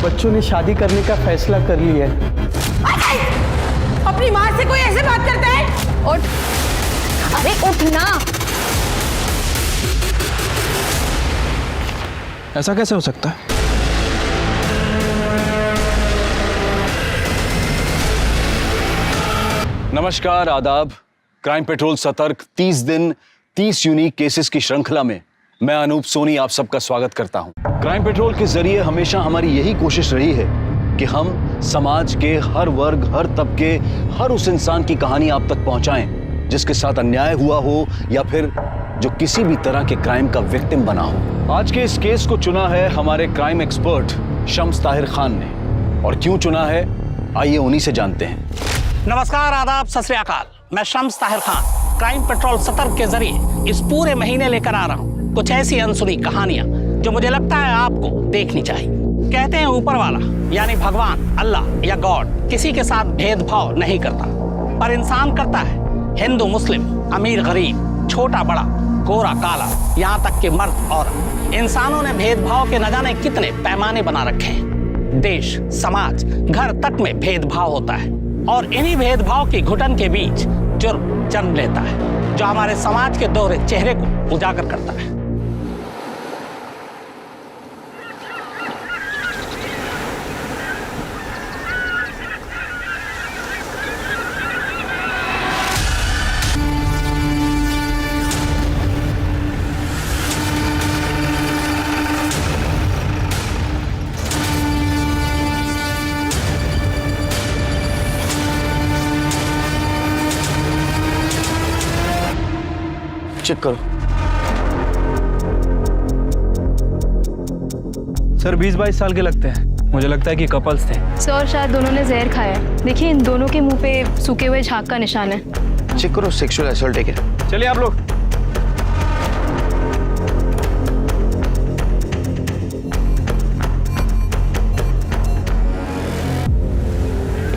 बच्चों ने शादी करने का फैसला कर लिया है। अपनी माँ से कोई ऐसे बात करता है? उठ, अरे उठ ना। ऐसा कैसे हो सकता है? नमस्कार, आदाब। क्राइम पेट्रोल सतर्क 30 दिन 30 यूनिक केसेस की श्रृंखला में मैं अनूप सोनी आप सबका स्वागत करता हूं। क्राइम पेट्रोल के जरिए हमेशा हमारी यही कोशिश रही है कि हम समाज के हर वर्ग, हर तबके, हर उस इंसान की कहानी आप तक पहुंचाएं जिसके साथ अन्याय हुआ हो या फिर जो किसी भी तरह के क्राइम का विक्टिम बना हो। आज के इस केस को चुना है हमारे क्राइम एक्सपर्ट शम्स ताहिर खान ने। और क्यों चुना है, आइए उन्हीं से जानते हैं। नमस्कार, आदाब, सत श्री अकाल। मैं शम्स ताहिर खान क्राइम पेट्रोल सतर्क के जरिए इस पूरे महीने लेकर आ रहा हूँ कुछ ऐसी अनसुनी कहानियां जो मुझे लगता है आपको देखनी चाहिए। कहते हैं ऊपर वाला यानी भगवान, अल्लाह या गॉड किसी के साथ भेदभाव नहीं करता, पर इंसान करता है। हिंदू, मुस्लिम, अमीर, गरीब, छोटा बड़ा, गोरा काला, यहाँ तक कि मर्द औरत, इंसानों ने भेदभाव के न जाने कितने पैमाने बना रखे हैं। देश, समाज, घर तक में भेदभाव होता है और इन्हीं भेदभाव की घुटन के बीच जुर्म जन्म लेता है जो हमारे समाज के दोहरे चेहरे को उजागर करता है। चेक करो। सर 20-22 साल के लगते हैं। मुझे लगता है कि कपल्स थे। सर शायद दोनों ने जहर खाया है। देखिए इन दोनों के मुंह पे सूखे हुए झाग का निशान है। चेक करो, सेक्सुअल असॉल्ट है क्या? चलिए आप लोग।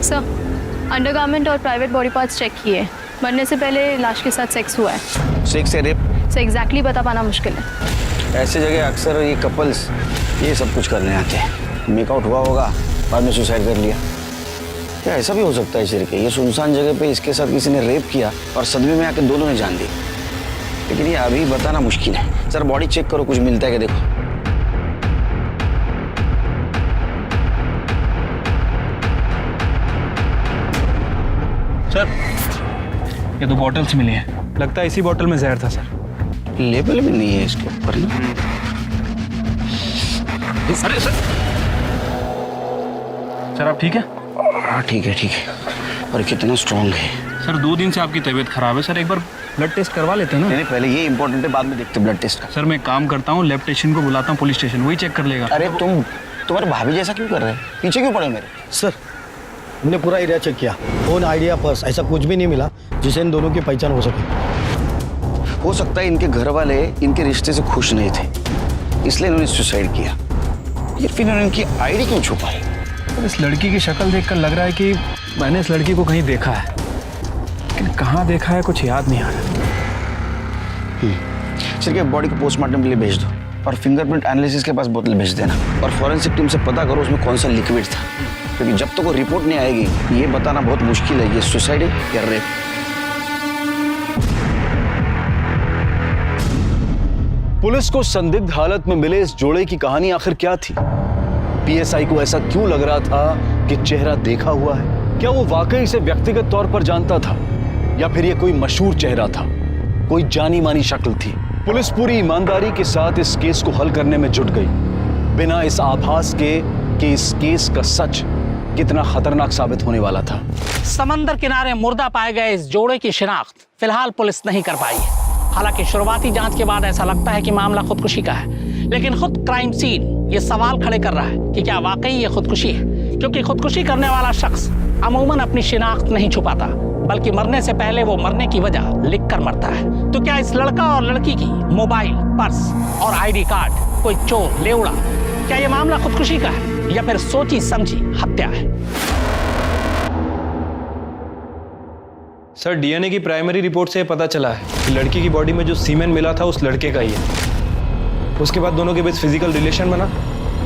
सर अंडरगारमेंट और प्राइवेट बॉडी पार्ट्स चेक किए। मरने से पहले लाश के साथ सेक्स हुआ है। सेक्स या रेप? सर एग्जैक्टली बता पाना मुश्किल है। ऐसे जगह अक्सर ये कपल्स ये सब कुछ करने आते हैं। मेकआउट हुआ होगा, बाद में सुसाइड कर लिया। या ऐसा भी हो सकता है सिर के ये सुनसान जगह पे इसके साथ किसी ने रेप किया और सदमे में आके दोनों ने जान दी। लेकिन ये अभी बताना मुश्किल है। सर बॉडी चेक करो, कुछ मिलता है क्या देखो। सर ये 2 बॉटल्स मिली हैं। लगता है इसी बॉटल में जहर था सर। लेबल भी नहीं है इसके ऊपर ना। अरे सर आप ठीक है? हाँ ठीक है। और कितना स्ट्रॉन्ग है। सर 2 दिन से आपकी तबीयत खराब है। सर एक बार ब्लड टेस्ट करवा लेते हैं ना। नहीं पहले ये इंपॉर्टेंट है, बाद में देखते ब्लड टेस्ट का। सर मैं काम करता हूँ, लैब टेक्नीशियन को बुलाता हूँ पुलिस स्टेशन, वही चेक कर लेगा। अरे तुम्हारे भाभी जैसा क्यों कर रहे हैं? पीछे क्यों पड़े मेरे? सर हमने पूरा एरिया चेक किया, फोन, आइडिया, पर्स, ऐसा कुछ भी नहीं मिला जिससे इन दोनों की पहचान हो सके। हो सकता है इनके घर वाले इनके रिश्ते से खुश नहीं थे, इसलिए इन्होंने सुसाइड किया। ये फिर इन्होंने इनकी आईडी क्यों छुपाई? इस लड़की की शक्ल देखकर लग रहा है कि मैंने इस लड़की को कहीं देखा है, लेकिन कहाँ देखा है कुछ याद नहीं आ रहा। सिर्फ बॉडी को पोस्टमार्टम के लिए भेज दो और फिंगरप्रिंट एनालिसिस के पास बोतल भेज देना और फॉरेंसिक टीम से पता करो उसमें कौन सा लिक्विड था, क्योंकि जब तक वो रिपोर्ट नहीं आएगी ये बताना बहुत मुश्किल है ये सुसाइड है या रेप। पुलिस को संदिग्ध हालत में मिले इस जोड़े की कहानी आखिर क्या थी? पीएसआई को ऐसा क्यों लग रहा था कि चेहरा देखा हुआ है? क्या वो वाकई इसे व्यक्तिगत तौर पर जानता था या फिर ये कोई मशहूर चेहरा था, कोई जानी मानी शक्ल थी? पुलिस पूरी ईमानदारी के साथ इस केस को हल करने में जुट गई, बिना इस आभास के कि इस केस का सच कितना खतरनाक साबित होने वाला था। समंदर किनारे मुर्दा पाए गए इस जोड़े की शिनाख्त फिलहाल पुलिस नहीं कर पाई है। हालांकि शुरुआती जांच के बाद ऐसा लगता है कि मामला खुदकुशी का है, लेकिन खुद क्राइम सीन ये सवाल खड़े कर रहा है कि क्या वाकई ये खुदकुशी है, क्योंकि खुदकुशी करने वाला शख्स अमूमन अपनी शिनाख्त नहीं छुपाता, बल्कि मरने से पहले वो मरने की वजह लिखकर मरता है। तो क्या इस लड़का और लड़की की मोबाइल, पर्स और आईडी कार्ड कोई चोर लेवड़ा, क्या ये मामला खुदकुशी का है या फिर सोची समझी हत्या है? सर डीएनए की प्राइमरी रिपोर्ट से पता चला है कि लड़की की बॉडी में जो सीमेन मिला था उस लड़के का ही है। उसके बाद दोनों के बीच फिजिकल रिलेशन बना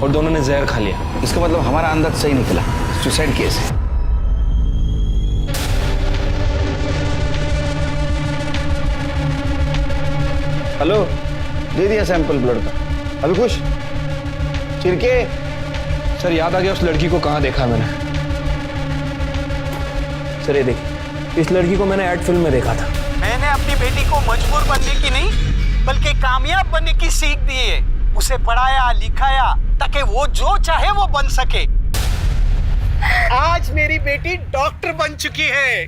और दोनों ने जहर खा लिया। इसका मतलब हमारा अंदाज सही निकला, सुसाइड केस है। हेलो, दे दिया सैंपल ब्लड का। अभी खुश चिरके। सर याद आ गया उस लड़की को कहाँ देखा है मैंने। सर ये देखिए, इस लड़की को मैंने एड फिल्म में देखा था। मैंने अपनी बेटी को मजबूर बनने की नहीं बल्कि कामयाब बनने की सीख दी है। उसे पढ़ाया लिखाया ताकि वो जो चाहे वो बन सके। आज मेरी बेटी डॉक्टर बन चुकी है,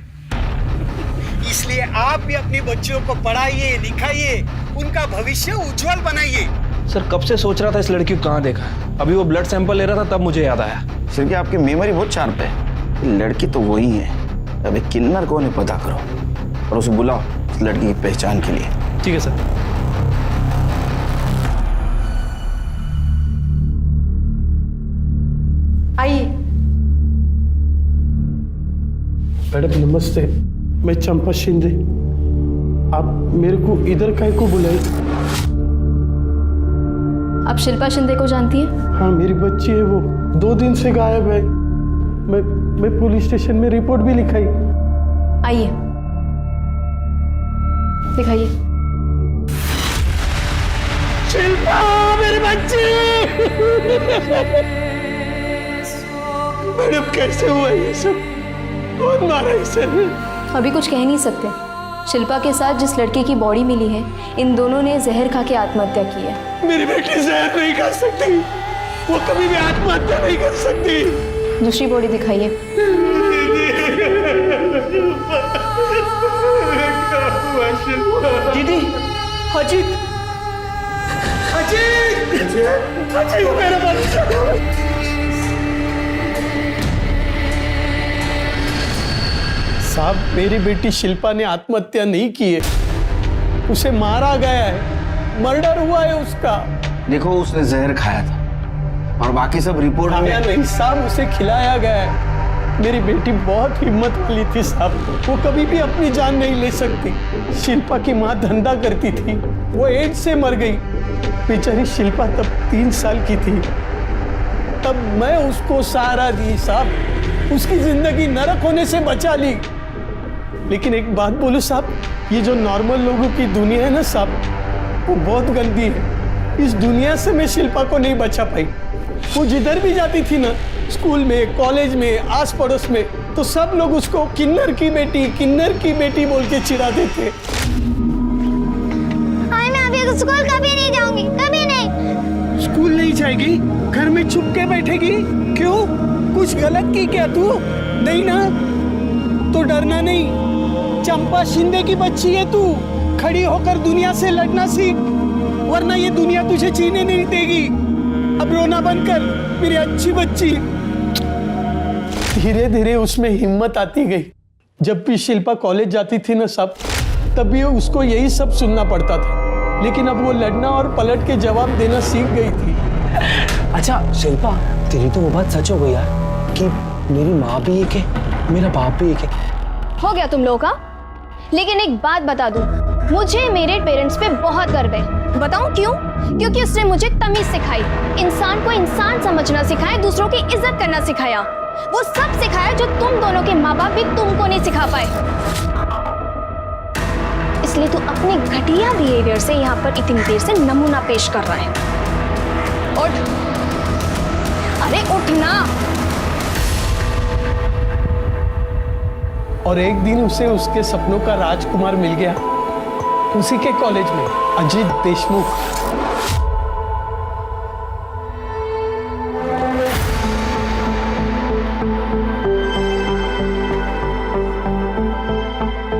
इसलिए आप भी अपनी बच्चियों को पढ़ाइए लिखाइए, उनका भविष्य उज्जवल बनाइए। सर कब से सोच रहा था इस लड़की को कहाँ देखा है। अभी वो ब्लड सैंपल ले रहा था तब मुझे याद आया। सिर्फ आपकी मेमोरी बहुत शार्प है। लड़की तो वही है। अबे किन्नर कौन है पता करो और उसे बुलाओ इस लड़की की पहचान के लिए। ठीक है सर। आइए। मैडम नमस्ते, मैं चंपा शिंदे। आप मेरे को इधर काहे को बुलाई? आप शिल्पा शिंदे को जानती हैं? हाँ, मेरी बच्ची है, वो 2 दिन से गायब है। मैं पुलिस स्टेशन में रिपोर्ट भी लिखाई। आइए दिखाइए। शिल्पा मेरी बच्ची। मैडम कैसे हुआ ये सब? कौन मारा इसे? अभी कुछ कह नहीं सकते। शिल्पा के साथ जिस लड़के की बॉडी मिली है, इन दोनों ने जहर खा के आत्महत्या की है। मेरी बेटी जहर नहीं खा सकती, वो कभी भी आत्महत्या नहीं कर सकती। दूसरी बॉडी दिखाइए। दीदी, अजीत, अजीत, अजीत मेरा बच्चा। साहब, मेरी बेटी शिल्पा ने आत्महत्या नहीं की है, उसे मारा गया है, मर्डर हुआ है उसका। देखो उसने जहर खाया था और बाकी सब रिपोर्ट खाया नहीं साहब, उसे खिलाया गया है। मेरी बेटी बहुत हिम्मत वाली थी साहब, वो कभी भी अपनी जान नहीं ले सकती। शिल्पा की माँ धंधा करती थी, वो एड्स से मर गई। बेचारी शिल्पा तब 3 साल की थी, तब मैं उसको सहारा दी साहब, उसकी जिंदगी नरक होने से बचा ली। लेकिन एक बात बोलूं साहब, ये जो नॉर्मल लोगों की दुनिया है ना साहब, वो बहुत गंदी है। इस दुनिया से मैं शिल्पा को नहीं बचा पाई। वो जिधर भी जाती थी ना, स्कूल में, कॉलेज में, आस पड़ोस में, तो सब लोग उसको किन्नर की बेटी बोल के चिढ़ाते थे। मैं अभी स्कूल कभी नहीं जाऊंगी, कभी नहीं। स्कूल नहीं जाएगी? घर में छुप के बैठेगी? क्यों? कुछ गलत की क्या तू? नहीं ना? तो डरना नहीं। चंपा शिंदे की बच्ची है तू, खड़ी होकर दुनिया से लड़ना सीख, वरना ये दुनिया तुझे जीने नहीं देगी। अब रोना बंद कर मेरी अच्छी बच्ची। धीरे धीरे उसमें हिम्मत आती गई। जब भी शिल्पा कॉलेज जाती थी ना साहब, तब भी उसको यही सब सुनना पड़ता था, लेकिन अब वो लड़ना और पलट के जवाब देना सीख गई थी। अच्छा शिल्पा, तेरी तो वो बात सच हो गई यार कि मेरी माँ भी एक है, मेरा बाप भी एक है। हो गया तुम लोगों का। लेकिन एक बात बता दूं, मुझे मेरे पेरेंट्स पे बहुत गर्व है। बताऊं क्यों? क्योंकि उसने मुझे तमीज सिखाई, इंसान को इंसान समझना सिखाया, दूसरों की इज्जत करना सिखाया। वो सब सिखाया जो तुम दोनों के माँ बाप भी तुमको नहीं सिखा पाए। इसलिए तू अपने घटिया बिहेवियर से यहाँ पर इतनी देर से नमूना पेश कर रहा है। उठ, अरे उठना। और एक दिन उसे उसके सपनों का राजकुमार मिल गया, उसी के कॉलेज में, अजीत देशमुख।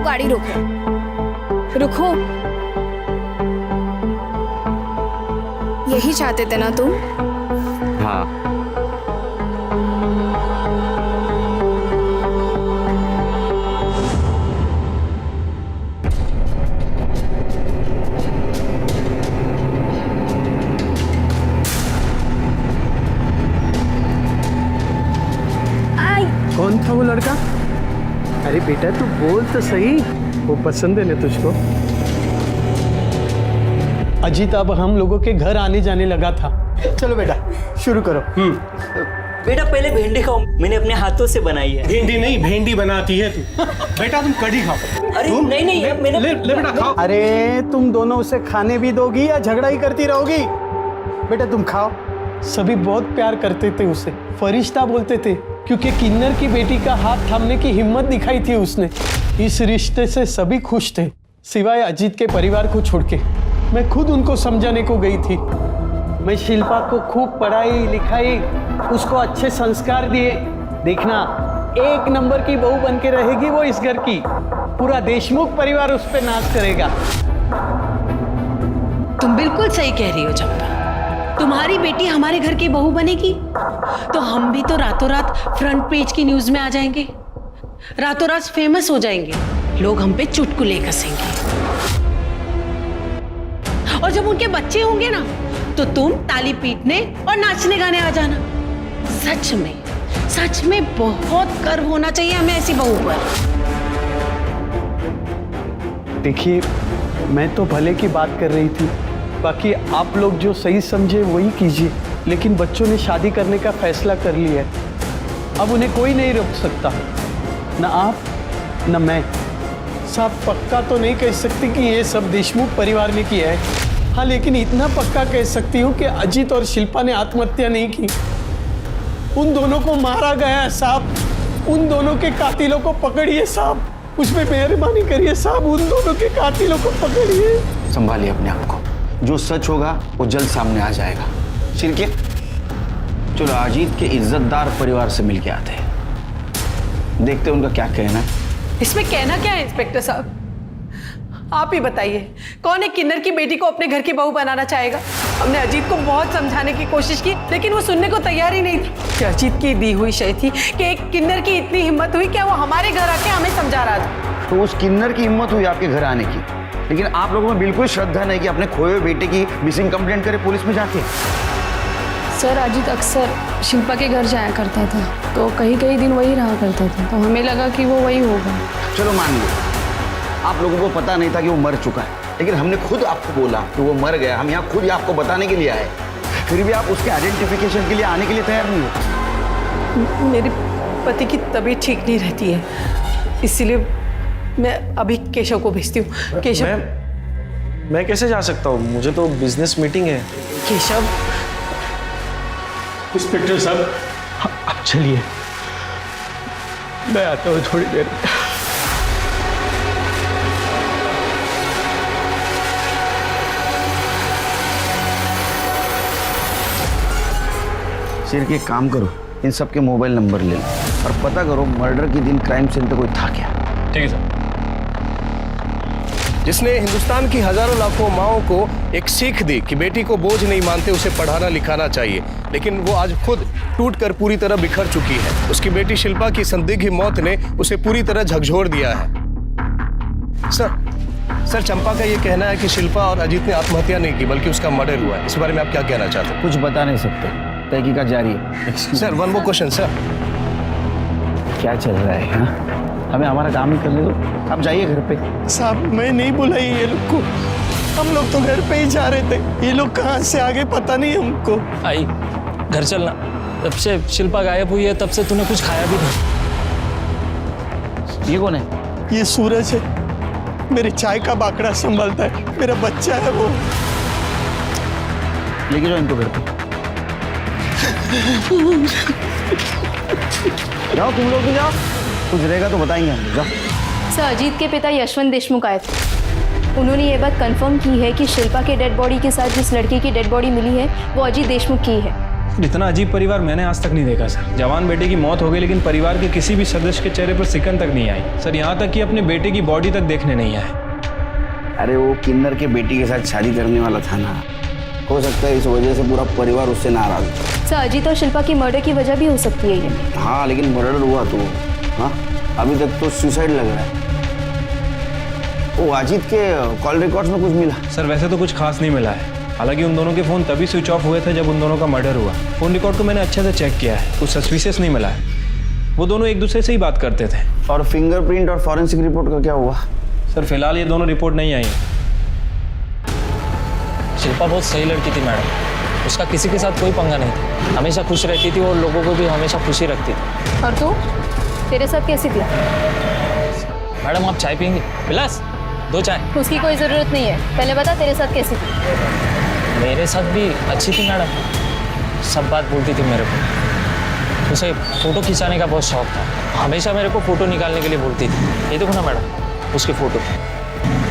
गाड़ी रोको, रुको। यही चाहते थे ना तुम? हाँ। कौन था वो लड़का? अरे बेटा तू बोल तो सही, वो पसंद है ना तुझको? अजीत अब हम लोगों के घर आने जाने लगा था। चलो बेटा शुरू करो। बेटा पहले भिंडी खाओ, मैंने अपने हाथों से बनाई है। भिंडी नहीं, भेंडी बनाती है तू। बेटा तुम कढ़ी खाओ। अरे नहीं नहीं, मैंने ले बेटा खाओ। अरे तुम दोनों उसे खाने भी दोगी या झगड़ा ही करती रहोगी? बेटा तुम खाओ। सभी बहुत प्यार करते थे उसे, फरिश्ता बोलते थे, क्योंकि किन्नर की बेटी का हाथ थामने की हिम्मत दिखाई थी उसने। इस रिश्ते से सभी खुश थे, सिवाय अजीत के परिवार को छोड़ के। मैं खुद उनको समझाने को गई थी। मैं शिल्पा को खूब पढ़ाई लिखाई, उसको अच्छे संस्कार दिए। देखना, 1 नंबर की बहू बन के रहेगी वो इस घर की। पूरा देशमुख परिवार उस पर नाच करेगा। तुम बिल्कुल सही कह रही हो चंपा। तुम्हारी बेटी हमारे घर की बहू बनेगी तो हम भी तो रातों रात फ्रंट पेज की न्यूज में आ जाएंगे, रातों रात फेमस हो जाएंगे, लोग हम पे चुटकुले कसेंगे। और जब उनके बच्चे होंगे ना, तो तुम ताली पीटने और नाचने गाने आ जाना। सच में बहुत गर्व होना चाहिए हमें ऐसी बहू पर। देखिए, मैं तो भले की बात कर रही थी, बाकी आप लोग जो सही समझे वही कीजिए। लेकिन बच्चों ने शादी करने का फैसला कर लिया है, अब उन्हें कोई नहीं रोक सकता, न आप न मैं। साहब पक्का तो नहीं कह सकती कि ये सब देशमुख परिवार ने किया है, हाँ, लेकिन इतना पक्का कह सकती हूँ कि अजीत और शिल्पा ने आत्महत्या नहीं की। उन दोनों को मारा गया साहब। उन दोनों के कातिलों को पकड़िए साहब, उसमें मेहरबानी करिए साहब, उन दोनों के कातिलों को पकड़िए। संभालिए अपने आप को, जो सच होगा वो जल्द सामने आ जाएगा। शिरके, चलो अजीत के इज्जतदार परिवार से मिलके आते हैं, देखते हैं उनका क्या कहना है। इसमें कहना क्या है इंस्पेक्टर साहब? आप ही बताइए, कौन एक किन्नर की बेटी को अपने घर की बहू बनाना चाहेगा? हमने अजीत को बहुत समझाने की कोशिश की, लेकिन वो सुनने को तैयार ही नहीं था कि अजीत की दी हुई शय थी कि एक किन्नर की इतनी हिम्मत हुई क्या वो हमारे घर आके हमें समझा रहा था। तो उस किन्नर की हिम्मत हुई आपके घर आने की, लेकिन आप लोगों में बिल्कुल श्रद्धा नहीं कि अपने खोए हुए बेटे की मिसिंग कंप्लेंट करे पुलिस में जाके। सर, अजीत अक्सर शिल्पा के घर जाया करता था, तो कई दिन वही रहा करता था, तो हमें लगा कि वो वही होगा। चलो मान लो आप लोगों को पता नहीं था कि वो मर चुका है, लेकिन हमने खुद आपको बोला कि वो मर गया। हम यहाँ खुद ही आपको बताने के लिए आए, फिर भी आप उसके आइडेंटिफिकेशन के लिए आने के लिए तैयार नहीं हो। मेरे पति की तबीयत ठीक नहीं रहती है, इसीलिए मैं अभी केशव को भेजती हूँ। केशव, मैं कैसे जा सकता हूँ? मुझे तो बिजनेस मीटिंग है। केशव। इंस्पेक्टर साहब, आप चलिए, मैं आता हूँ थोड़ी देर। सिर के काम करो, इन सब के मोबाइल नंबर ले लो और पता करो मर्डर के दिन क्राइम सीन पे कोई था क्या। ठीक है सर। जिसने हिंदुस्तान की हजारों लाखों माओं को एक सीख दी कि बेटी को बोझ नहीं मानते, उसे पढ़ाना लिखाना चाहिए, लेकिन वो आज खुद टूटकर पूरी तरह बिखर चुकी है। उसकी बेटी शिल्पा की संदिग्ध मौत ने उसे पूरी तरह झकझोर दिया है। सर, चंपा का ये कहना है कि शिल्पा और अजीत ने आत्महत्या नहीं की, बल्कि उसका मर्डर हुआ है। इस बारे में आप क्या कहना चाहते हैं? कुछ बता नहीं सकते, तहकीकात जारी है। Sir, one more question sir. क्या चल रहा है? हाँ, हमें हमारा काम ही करने दो, आप जाइए घर पे। साहब, मैं नहीं बुलाई ये लोग को, हम लोग तो घर पे ही जा रहे थे, ये लोग कहाँ से आगे पता नहीं हमको। आई, घर चलना। जब से शिल्पा गायब हुई है तब से तूने कुछ खाया भी नहीं। ये कौन है? ये सूरज है, मेरे चाय का बाकड़ा संभालता है, मेरा बच्चा है वो। लेके जाओ इनको घर पे। जाओ तुम लोग भी जाओ, कुछ रहेगा तो बताएंगे हम। जाओ। सर, अजीत के पिता यशवंत देशमुख आए थे। उन्होंने ये बात कंफर्म की है कि शिल्पा के डेड बॉडी के साथ जिस लड़की की डेड बॉडी मिली है वो अजीत देशमुख की है। इतना अजीब परिवार मैंने आज तक नहीं देखा सर। जवान बेटे की मौत हो गई, लेकिन परिवार के किसी भी सदस्य के चेहरे पर सिकन तक नहीं आई सर। यहाँ तक कि अपने बेटे की बॉडी तक देखने नहीं आए। अरे वो किन्नर के बेटी के साथ शादी करने वाला था ना, हो सकता है इस वजह से पूरा परिवार उससे नाराज हो। सर, अजीत और शिल्पा की मर्डर की वजह भी हो सकती है ये। हाँ, लेकिन मर्डर हुआ तो हाँ, अभी तक तो सुसाइड लग रहा है। वो अजीत के कॉल रिकॉर्ड्स में कुछ मिला? सर, वैसे तो कुछ खास नहीं मिला है। हालांकि उन दोनों के फ़ोन तभी स्विच ऑफ हुए थे जब उन दोनों का मर्डर हुआ। फ़ोन रिकॉर्ड को मैंने अच्छे से चेक किया है, कुछ सस्पिशियस नहीं मिला है। वो दोनों एक दूसरे से ही बात करते थे। और फिंगरप्रिंट और फॉरेंसिक रिपोर्ट का क्या हुआ? सर, फिलहाल ये दोनों रिपोर्ट नहीं आई है। शिल्पा बहुत सही लड़की थी मैडम, उसका किसी के साथ कोई पंगा नहीं था, हमेशा खुश रहती थी और लोगों को भी हमेशा खुशी रखती थी। और तू, तेरे साथ कैसी थी? मैडम आप चाय पियेंगे? विलास 2 चाय। उसकी कोई ज़रूरत नहीं है, पहले बता तेरे साथ कैसी थी? मेरे साथ भी अच्छी थी मैडम, सब बात बोलती थी मेरे को। उसे फ़ोटो खिंचाने का बहुत शौक था, हमेशा मेरे को फ़ोटो निकालने के लिए बोलती थी। ये देखो ना मैडम उसकी फ़ोटो,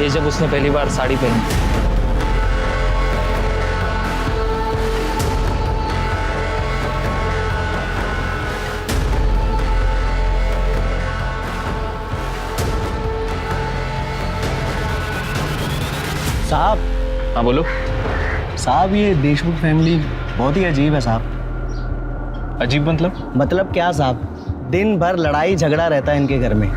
ये जब उसने पहली बार साड़ी पहनी। साहब। हाँ बोलो। साहब ये देशमुख फैमिली बहुत ही अजीब है साहब। अजीब मतलब क्या साहब, दिन भर लड़ाई झगड़ा रहता है इनके घर में।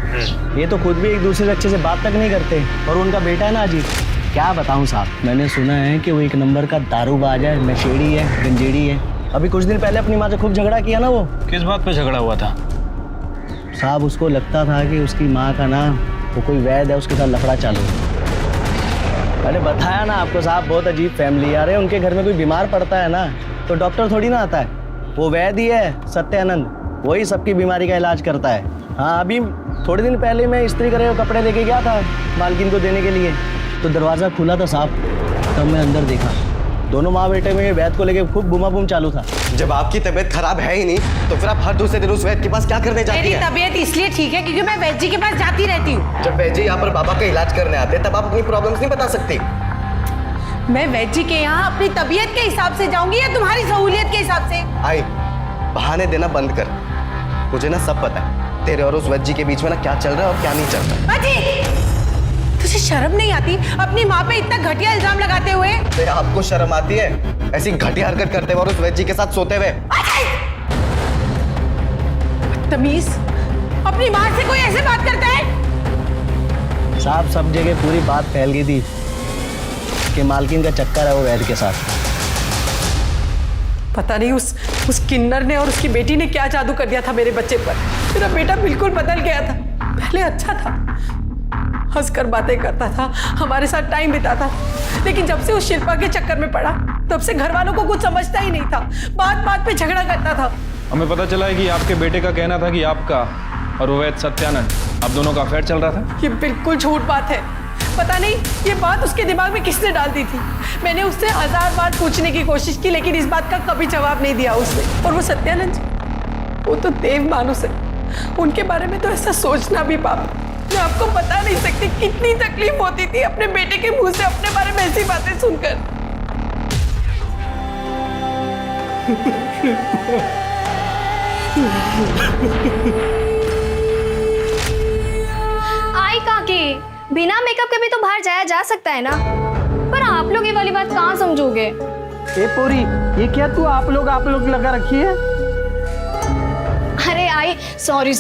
ये तो खुद भी एक दूसरे से अच्छे से बात तक नहीं करते, और उनका बेटा है ना अजीब, क्या बताऊं साहब। मैंने सुना है कि वो एक नंबर का दारूबाज है, नशेड़ी है, गंजेड़ी है। अभी कुछ दिन पहले अपनी माँ से खूब झगड़ा किया ना वो। किस बात पे झगड़ा हुआ था? साहब उसको लगता था कि उसकी माँ का ना वो कोई वैद है, उसके साथ लफड़ा चालू है। मैंने बताया ना आपको साहब, बहुत अजीब फैमिली है। अरे उनके घर में कोई बीमार पड़ता है ना तो डॉक्टर थोड़ी ना आता है, वो वैद ही है सत्यानंद, वही सबकी बीमारी का इलाज करता है। हाँ अभी थोड़े दिन पहले मैं इस्त्री करे हुए कपड़े लेके गया था मालकिन को देने के लिए, तो दरवाज़ा खुला था साहब, तब मैं अंदर देखा दोनों माँ बेटे में वैद को लेके खूब बुमा बुम चालू था। जब आपकी तबीयत खराब है ही नहीं तो फिर आप हर दूसरे दिन उस वैद के पास क्या करने जाती हैं? मेरी तबीयत इसलिए ठीक है क्योंकि मैं वैद जी के पास जाती रहती हूँ। जब वैद जी यहाँ पर बाबा का इलाज करने आते हैं तब आप अपनी प्रॉब्लम्स नहीं बता सकती। मैं वैद जी के यहाँ अपनी तबीयत के हिसाब से जाऊंगी या तुम्हारी सहूलियत के हिसाब से? आई बहाने देना बंद कर, मुझे ना सब पता है तेरे और उस वैद जी के बीच में ना क्या चल रहा है और क्या नहीं चल रहा है। तुझे शर्म नहीं आती अपनी माँ पे इतना घटिया इल्जाम लगाते हुए? तो आपको शर्म आती है ऐसी घटिया हरकत करते हुए और उस वैद जी के साथ सोते हुए? तमीज, अपनी माँ से कोई ऐसे बात करता है? साहब सब जगह पूरी बात फैल गई थी कि मालकिन का चक्कर है वो वैद के साथ। पता नहीं उस किन्नर ने और उसकी बेटी ने क्या जादू कर दिया था मेरे बच्चे पर। मेरा बेटा बिल्कुल बदल गया था, पहले अच्छा था, हंसकर बातें करता था, हमारे साथ टाइम बिताता था, लेकिन जब से उस शिल्पा के चक्कर में पड़ा तब से घर वालों को कुछ समझता ही नहीं था, बात बात पे झगड़ा करता था। हमें पता चला है कि आपके बेटे का कहना था कि आपका और वैद सत्यानंद आप दोनों का अफेयर चल रहा था। ये बिल्कुल झूठ बात है, पता नहीं ये बात उसके दिमाग में किसने डाल दी थी। मैंने उससे 1000 बार पूछने की कोशिश की लेकिन इस बात का कभी जवाब नहीं दिया उसने। और वो सत्यानंद वो तो देव मानुस है, उनके बारे में तो ऐसा सोचना भी पाप। मैं आपको बता नहीं सकती कितनी तकलीफ होती थी अपने बेटे के मुंह से अपने बारे में ऐसी बातें सुनकर। आई काकी, बिना मेकअप के भी तो बाहर जाया जा सकता है ना, पर आप लोग ये वाली बात कहाँ समझोगे? ए पोरी, ये क्या तू आप लोग लगा रखी है? अरे आई सॉरी,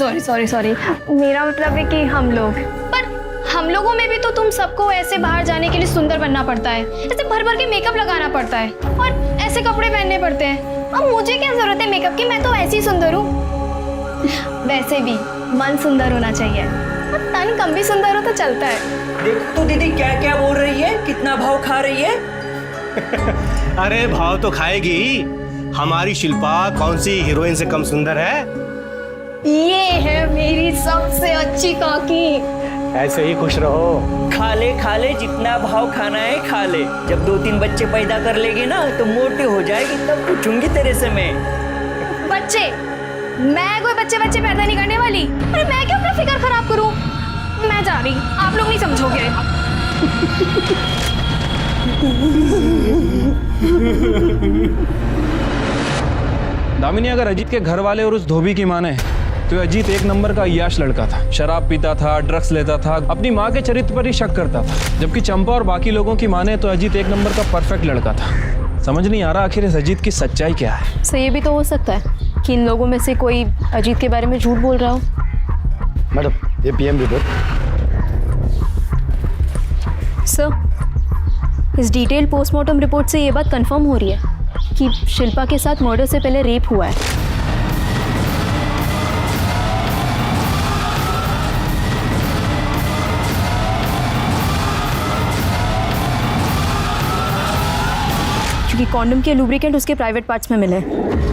मेरा मतलब है कि हम लोग, पर हम लोगों में भी तो तुम सबको ऐसे बाहर जाने के लिए सुंदर बनना पड़ता है, ऐसे भर भर के मेकअप लगाना पड़ता है और ऐसे कपड़े पहनने पड़ते हैं। अब मुझे क्या जरूरत है मेकअप की, मैं तो ऐसी सुंदर हूँ। वैसे भी मन सुंदर होना चाहिए, तन कम भी सुंदर हो तो चलता है। देखो तो दीदी क्या क्या बोल रही है, कितना भाव खा रही है। अरे भाव तो खाएगी, हमारी शिल्पा कौन सी हीरोइन से कम सुंदर है? ये है मेरी सबसे अच्छी काकी। ऐसे ही खुश रहो। खा ले जितना भाव खाना है खा ले, जब 2-3 बच्चे पैदा कर लेगी ना तो मोटी हो जाएगी, तब पूछूंगी तेरे से मैं। बच्चे? मैं कोई बच्चे पैदा नहीं करने वाली। अरे मैं क्यों अपना फिक्र खराब करूं? मैं जा रही, आप लोग नहीं समझोगे। दामिनी, अगर अजीत के घर वाले और उस धोबी की माने तो अजीत एक नंबर का अय्याश लड़का था, शराब पीता था, ड्रग्स लेता था, अपनी माँ के चरित्र पर ही शक करता था। जबकि चंपा और बाकी लोगों की माने तो अजीत एक नंबर का परफेक्ट लड़का था। समझ नहीं आ रहा आखिर इस अजीत की सच्चाई क्या है। सो ये भी तो हो सकता है कि इन लोगों में से कोई अजीत के बारे में झूठ बोल रहा हो। मैडम ये पीएम रिपोर्ट। सर, इस डिटेल पोस्टमार्टम रिपोर्ट से ये बात कंफर्म हो रही है कि शिल्पा के साथ मर्डर से पहले रेप हुआ है। क्योंकि कॉन्डम के लुब्रिकेंट उसके प्राइवेट पार्ट्स में मिले।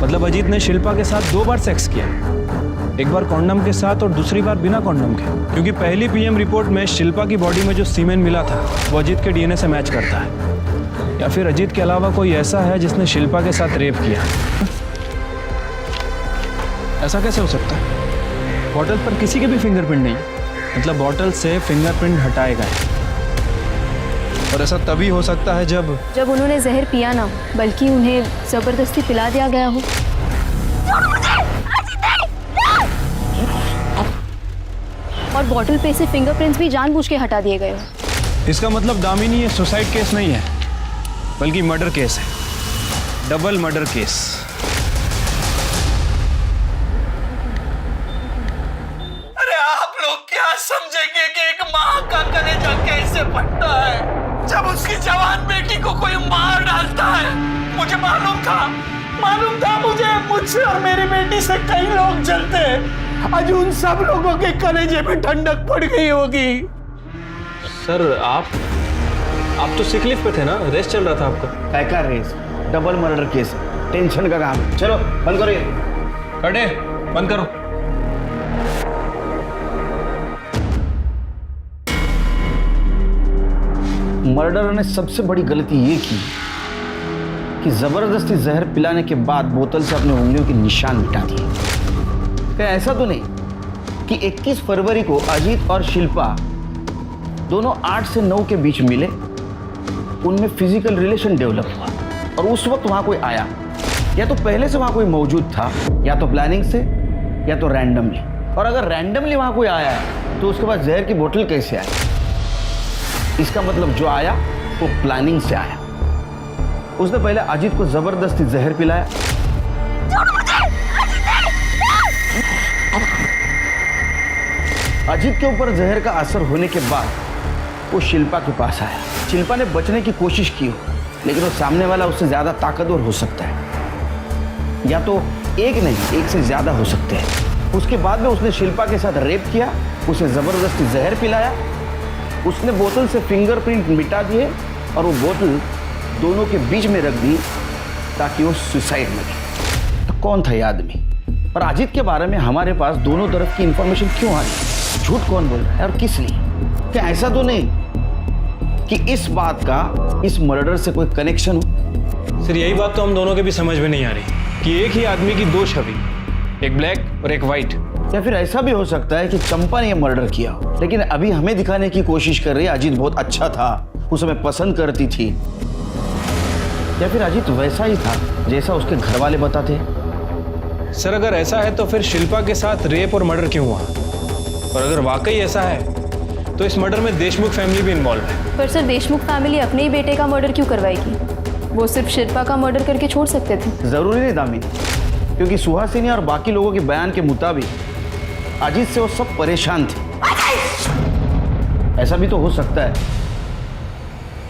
मतलब अजीत ने शिल्पा के साथ 2 बार सेक्स किया, एक बार कॉन्डम के साथ और दूसरी बार बिना कॉन्डम के, क्योंकि पहली पीएम रिपोर्ट में शिल्पा की बॉडी में जो सीमेन मिला था वो अजीत के डीएनए से मैच करता है। या फिर अजीत के अलावा कोई ऐसा है जिसने शिल्पा के साथ रेप किया। ऐसा कैसे हो सकता है? बॉटल पर किसी के भी फिंगरप्रिंट नहीं, मतलब बॉटल से फिंगरप्रिंट हटाए गए। और ऐसा तभी हो सकता है जब उन्होंने जहर पिया ना, बल्कि उन्हें जबरदस्ती पिला दिया गया हो। और बॉटल पे से फिंगरप्रिंट्स भी जानबूझ के हटा दिए गए हो। इसका मतलब दामिनी ये सुसाइड केस नहीं है, बल्कि मर्डर केस है, डबल मर्डर केस। अरे आप लोग क्या समझेंगे कि एक माँ का कलेजा कैसे फटता है जब उसकी जवान बेटी को कोई मार डालता है। मुझे मालूम था मुझसे और मेरी बेटी से कई लोग जलते हैं। आज उन सब लोगों के कलेजे में ठंडक पड़ गई होगी। सर आप तो सिक लीव पे थे ना, रेस्ट चल रहा था आपका। क्या race? Double murder case, tension का काम। चलो बंद करो ये। अरे बंद करो। मर्डरर ने सबसे बड़ी गलती ये की कि जबरदस्ती जहर पिलाने के बाद बोतल से अपने उंगलियों के निशान मिटा दिए। क्या ऐसा तो नहीं कि 21 फरवरी को अजीत और शिल्पा दोनों 8 से 9 के बीच मिले, उनमें फिजिकल रिलेशन डेवलप हुआ और उस वक्त वहां कोई आया, या तो पहले से वहां कोई मौजूद था, या तो प्लानिंग से, या तो रैंडमली। और अगर रैंडमली वहां कोई आया है तो उसके बाद जहर की बोतल कैसे आई? इसका मतलब जो आया वो प्लानिंग से आया। उसने पहले अजीत को जबरदस्ती जहर पिलाया, अजीत के ऊपर जहर का असर होने के बाद वो शिल्पा के पास आया। शिल्पा ने बचने की कोशिश की हो, लेकिन वो सामने वाला उससे ज्यादा ताकतवर हो सकता है, या तो एक नहीं एक से ज्यादा हो सकते हैं। उसके बाद में उसने शिल्पा के साथ रेप किया, उसे जबरदस्ती जहर पिलाया, उसने बोतल से फिंगरप्रिंट मिटा दिए और वो बोतल दोनों के बीच में रख दी ताकि वो सुसाइड लगे। तो कौन था ये आदमी? और अजीत के बारे में हमारे पास दोनों तरफ की इंफॉर्मेशन क्यों आ रही? झूठ कौन बोल रहा है और किस लिए? क्या ऐसा तो नहीं कि इस बात का इस मर्डर से कोई कनेक्शन हो? सर यही बात तो हम दोनों के भी समझ में नहीं आ रही कि एक ही आदमी की 2 छवि, एक ब्लैक और एक व्हाइट। या फिर ऐसा भी हो सकता है कि चंपा ने यह मर्डर किया, लेकिन अभी हमें दिखाने की कोशिश कर रही है अजीत बहुत अच्छा था, उसे हमें पसंद करती थी। या फिर अजीत वैसा ही था जैसा उसके घर वाले बताते हैं। सर अगर ऐसा है तो फिर शिल्पा के साथ रेप और मर्डर क्यों हुआ? और अगर वाकई ऐसा है तो इस मर्डर में देशमुख फैमिली भी इन्वॉल्व है। पर सर देशमुख फैमिली अपने ही बेटे का मर्डर क्यों करवाएगी? वो सिर्फ शिल्पा का मर्डर करके छोड़ सकते थे। जरूरी नहीं दामिनी, क्योंकि सुहासिनी और बाकी लोगों के बयान के मुताबिक अजीत से वो सब परेशान थे। ऐसा भी तो हो सकता है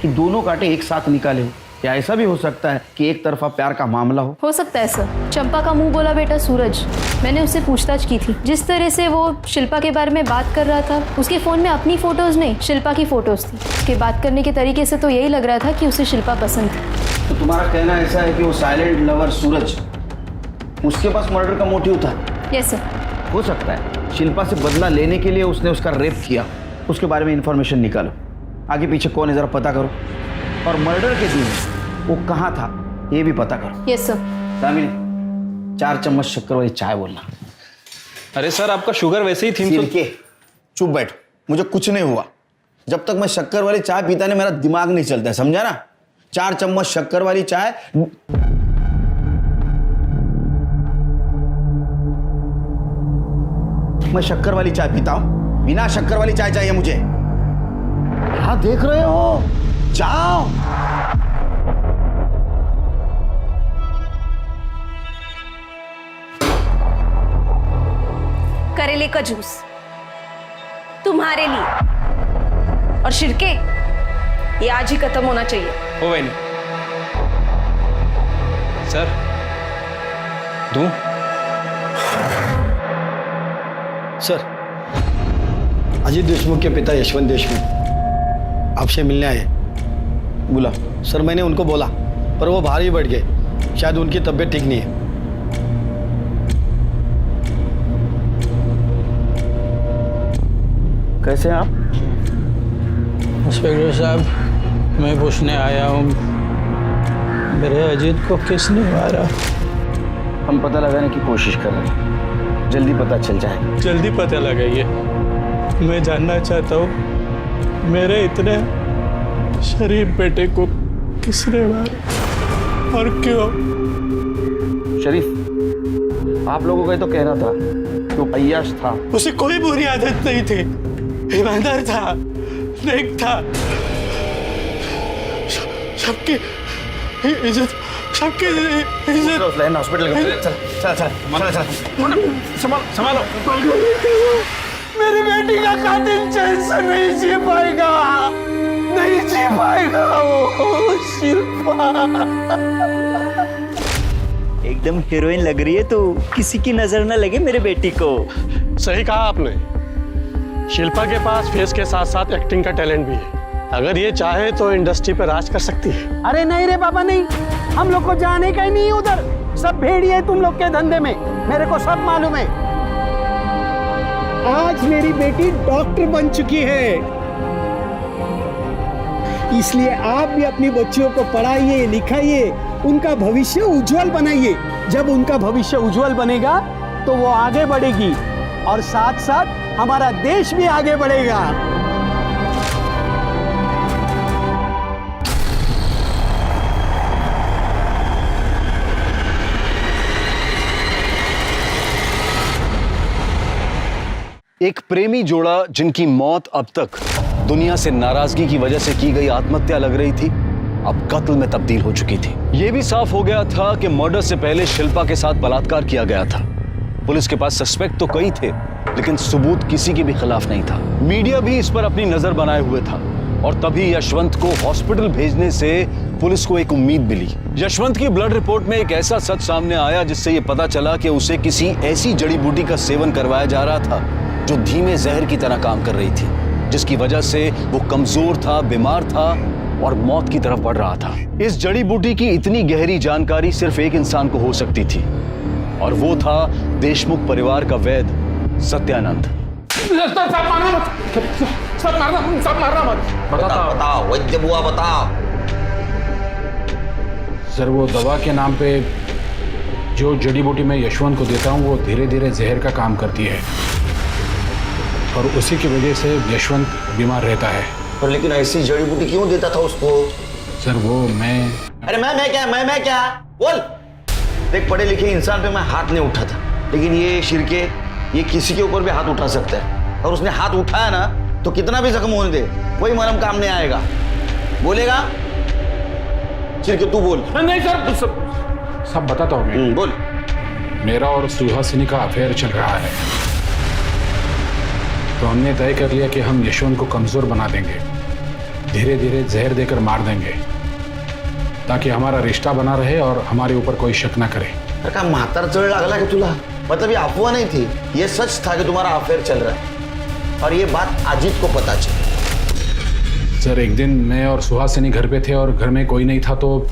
कि दोनों कांटे एक साथ निकाले हो, या ऐसा भी हो सकता है कि एक तरफा प्यार का मामला हो सकता है सर। चंपा का मुंह बोला बेटा सूरज, मैंने उससे पूछताछ की थी। जिस तरह से वो शिल्पा के बारे में बात कर रहा था, उसके फोन में अपनी फोटोज नहीं शिल्पा की फोटोज थी। उसके बात करने के तरीके से तो यही लग रहा था कि उसे शिल्पा पसंद थी। तो तुम्हारा कहना ऐसा है कि वो साइलेंट लवर सूरज, उसके पास मर्डर का मोटिव था? Yes sir. हो सकता है शिल्पा से बदला लेने के लिए उसने उसका रेप किया। उसके बारे में इंफॉर्मेशन निकालो, आगे पीछे कौन है जरा पता करो, और मर्डर के दिन वो कहाँ था ये भी पता करो। Yes sir. दामिनी 4 चम्मच शक्कर वाली चाय बोलना। अरे सर आपका शुगर वैसे ही थी। चुप बैठ, मुझे कुछ नहीं हुआ। जब तक मैं शक्कर वाली चाय पीता नहीं मेरा दिमाग नहीं चलता है, समझा ना? 4 चम्मच शक्कर वाली चाय। मैं शक्कर वाली चाय पीता हूं, बिना शक्कर वाली चाय चाहिए मुझे। क्या देख रहे हो? जाओ। करेले का जूस तुम्हारे लिए, और शिरके ये आज ही खत्म होना चाहिए। हो वही सर, दूं? सर, अजीत देशमुख के पिता यशवंत देशमुख आपसे मिलने आए। बोला। सर मैंने उनको बोला पर वो भारी बढ़ गए। शायद उनकी तबीयत ठीक नहीं है। कैसे हैं आप? इंस्पेक्टर साहब, मैं पूछने आया हूँ, मेरे अजीत को किसने मारा? हम पता लगाने की कोशिश कर रहे हैं, जल्दी पता चल जाएगा। जल्दी पता लगाइए। मैं जानना चाहता हूँ मेरे इतने शरीफ बेटे को किसने मारा और क्यों? शरीफ, आप लोगों का ही तो कहना था कि वो अय्याश था। उसे कोई बुरी आदत नहीं थी, ईमानदार था, नेक था, सबकी इज्जत, सबकी इज्जत। हॉस्पिटल चल संभालो। मेरी बेटी का कातिल चैन से नहीं जी पाएगा, नहीं जी पाएगा वो शिल्पा। एकदम हीरोइन लग रही है तू, किसी की नजर न लगे मेरे बेटी को। सही कहा आपने, शिल्पा के पास फेस के साथ साथ एक्टिंग का टैलेंट भी है। अगर ये चाहे तो इंडस्ट्री पर राज कर सकती है। अरे नहीं रे बाबा नहीं, हम लोग को जाने का ही नहीं उधर। सब भेड़िए है तुम लोग के धंधे में, मेरे को सब मालूम है। आज मेरी बेटी डॉक्टर बन चुकी है, इसलिए आप भी अपनी बच्चियों को पढ़ाइए, लिखाइए, उनका भविष्य उज्जवल बनाइए। जब उनका भविष्य उज्जवल बनेगा तो वो आगे बढ़ेगी और साथ साथ हमारा देश भी आगे बढ़ेगा। एक प्रेमी जोड़ा जिनकी मौत अब तक दुनिया से नाराजगी की वजह से की गई आत्महत्या लग रही थी, अब कत्ल में तब्दील हो चुकी थी। यह भी साफ हो गया था कि मर्डर से पहले शिल्पा के साथ बलात्कार किया गया था। पुलिस के पास सस्पेक्ट तो कई थे, लेकिन सबूत किसी के भी खिलाफ नहीं था। मीडिया भी इस पर अपनी नजर बनाए हुए था और तभी यशवंत को हॉस्पिटल भेजने से पुलिस को एक उम्मीद मिली। यशवंत की ब्लड रिपोर्ट में एक ऐसा सच सामने आया जिससे यह पता चला कि उसे किसी ऐसी जड़ी बूटी का सेवन करवाया जा रहा था जो धीमे जहर की तरह काम कर रही थी, जिसकी वजह से वो कमजोर था, बीमार था और मौत की तरफ बढ़ रहा था। इस जड़ी बूटी की इतनी गहरी जानकारी सिर्फ एक इंसान को हो सकती थी और वो था देशमुख परिवार का वैद्य सत्यानंद। बताओ वैद्य बुआ, बताओ। सर, वो दवा के नाम पे जो जड़ी बूटी मैं यशवंत को देता हूँ वो धीरे धीरे जहर का काम करती है और उसी की वजह से यशवंत बीमार रहता है। पर लेकिन ऐसी जड़ी बूटी क्यों देता था उसको? सर वो मैं अरे मैं क्या बोल। देख, पढ़े लिखे इंसान पे मैं हाथ नहीं उठा था, लेकिन ये शिरके, ये किसी के ऊपर भी हाथ उठा सकता है और उसने हाथ उठाया ना तो कितना भी जख्म होने दे, कोई मरहम काम नहीं आएगा। बोलेगा शिरके, तू बोल। नहीं सर, सब बताता हूँ मैं। बोल। मेरा और सुहासिनी का अफेयर चल रहा है, तो हमने तय कर लिया कि हम यशवंत को कमजोर बना देंगे, धीरे धीरे जहर देकर मार देंगे ताकि हमारा रिश्ता बना रहे और हमारे ऊपर कोई शक ना करे। का म्हातार चढ़ लागला कि तुला? मतलब ये अफवाह नहीं थी, ये सच था कि तुम्हारा अफेयर चल रहा है और ये बात अजीत को पता चली। सर, एक दिन मैं और सुहासिनी घर पे थे और घर में कोई नहीं था, तो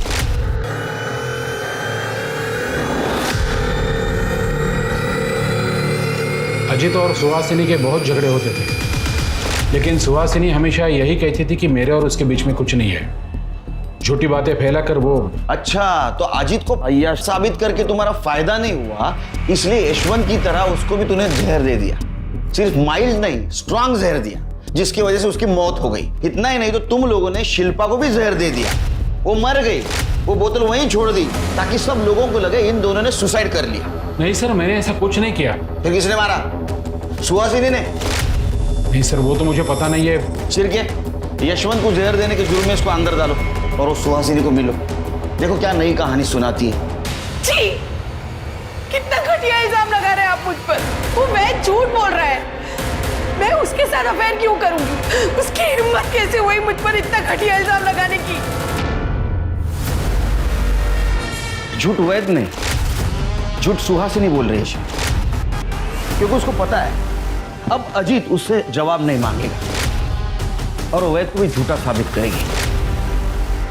अजीत और सुहासिनी के बहुत झगड़े होते थे, लेकिन सुहासिनी हमेशा यही कहती थी कि मेरे और उसके बीच में कुछ नहीं है। झूठी बातें फैलाकर वो। अच्छा, तो अजीत को अय्याश साबित करके तुम्हारा फायदा नहीं हुआ, इसलिए यशवंत की तरह उसको भी तूने जहर दे दिया। सिर्फ माइल्ड नहीं, स्ट्रांग जहर दिया, जिसकी वजह से उसकी मौत हो गई। इतना ही नहीं तो तुम लोगों ने शिल्पा को भी जहर दे दिया, वो मर गई, वो बोतल वहीं छोड़ दी ताकि सब लोगों को लगे इन दोनों ने सुसाइड कर लिया। नहीं सर, मैंने ऐसा कुछ नहीं किया। फिर किसने मारा? सुहासिनी ने? नहीं सर, वो तो मुझे पता नहीं है। शिरके, यशवंत को जहर देने के जुर्म में इसको अंदर डालो और वो सुहासिनी को मिलो। देखो क्या नई कहानी सुनाती है। जी, कितना घटिया इल्जाम लगा रहे हैं आप मुझ पर। वो वैद्य झूठ बोल रहा है, मैं उसके साथ अफेयर क्यों करूंगी? उसकी हिम्मत कैसे हुई मुझ पर इतना घटिया इल्जाम लगाने की? झूठ वैद्य नहीं, झूठ सुहासिनी बोल रही है, क्योंकि उसको पता है अब अजीत उससे जवाब नहीं मांगेगा और वो वैद्य को भी झूठा साबित करेगी।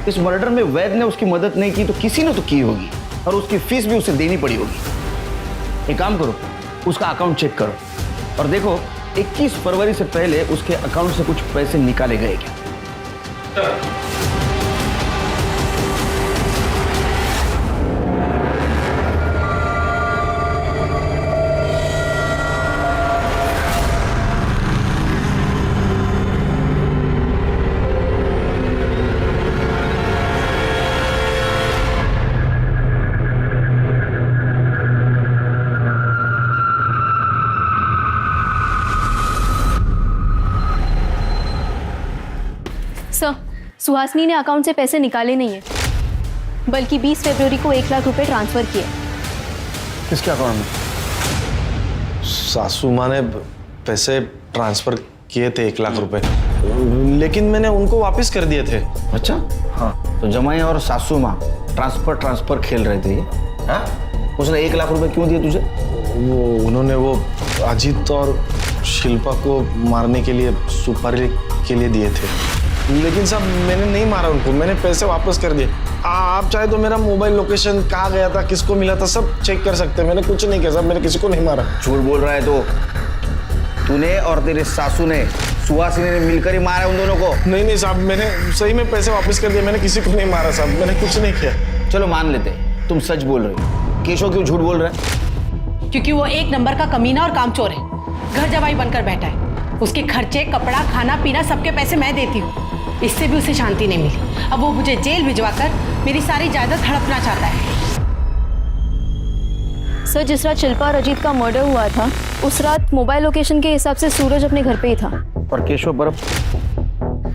इस मर्डर में वैद ने उसकी मदद नहीं की तो किसी ने तो की होगी, और उसकी फीस भी उसे देनी पड़ी होगी। एक काम करो, उसका अकाउंट चेक करो और देखो 21 फरवरी से पहले उसके अकाउंट से कुछ पैसे निकाले गए क्या। सर, सुहासिनी ने अकाउंट से पैसे निकाले नहीं है, बल्कि 20 फरवरी को 1 लाख रुपए ट्रांसफर किए। किसके अकाउंट में? सासू माँ ने पैसे ट्रांसफर किए थे 1 लाख रुपए, लेकिन मैंने उनको वापस कर दिए थे। अच्छा, हाँ, तो जमाई और सासू माँ ट्रांसफर खेल रहे थे। हाँ, उसने 1 लाख रुपए क्यों दिए तुझे? उन्होंने वो अजीत और शिल्पा को मारने के लिए सुपारी के लिए दिए थे, लेकिन साहब मैंने नहीं मारा उनको, मैंने पैसे वापस कर दिए। आप चाहे तो मेरा मोबाइल लोकेशन कहाँ गया था, किसको मिला था, सब चेक कर सकते हैं। मैंने कुछ नहीं किया साहब, मैंने किसी को नहीं मारा। झूठ बोल रहा है तो तूने और तेरे सासू ने, सुहासिनी ने मिलकर ही मारा उन दोनों को? नहीं साहब, मैंने सही में पैसे वापस कर दिए, मैंने किसी को नहीं मारा साहब, मैंने कुछ नहीं किया। चलो मान लेते तुम सच बोल रहे हो। केशव क्यों झूठ बोल रहा है? क्योंकि वो एक नंबर का कमीना और कामचोर है, घर जवाई बनकर बैठा है। उसके खर्चे, कपड़ा, खाना पीना सबके पैसे मैं देती हूँ, इससे भी उसे शांति नहीं मिली। अब वो मुझे जेल भिजवाकर मेरी सारी जायदाद हड़पना चाहता है। सर, जिस रात शिल्पा और अजीत का मर्डर हुआ था, उस रात मोबाइल लोकेशन के हिसाब से सूरज अपने घर पे ही था। और केशव बर्फ?